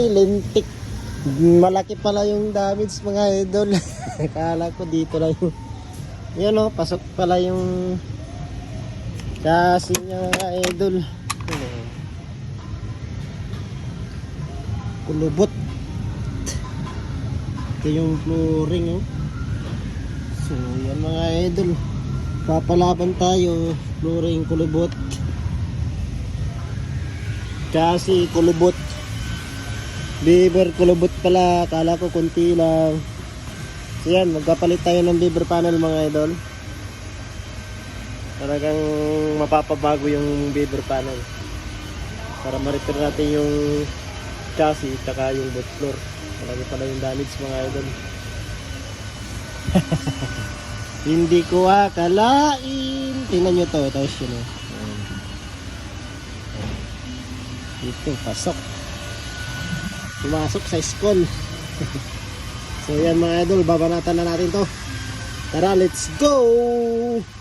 Lintik. Malaki pala yung damage mga idol. Akala ko dito lang yung yun o, pasok pala yung chassis niya mga idol. Kulubot. Ito yung flooring oh. So yan mga idol, papalaban tayo. Flooring kulubot, chassis kulubot, beaver kulubot pala. Akala ko konti lang. So yan, magpapalit tayo ng beaver panel mga idol. Talagang mapapabago yung beaver panel para ma-repair natin yung chassis tsaka yung boot floor. Marami pala yung damage mga idol. Hindi ko akalain. Tingnan nyo to. Tapos yun o. Dito, pasok. Pumasok sa school. So yan mga idol, babanatan na natin to. Tara, let's go!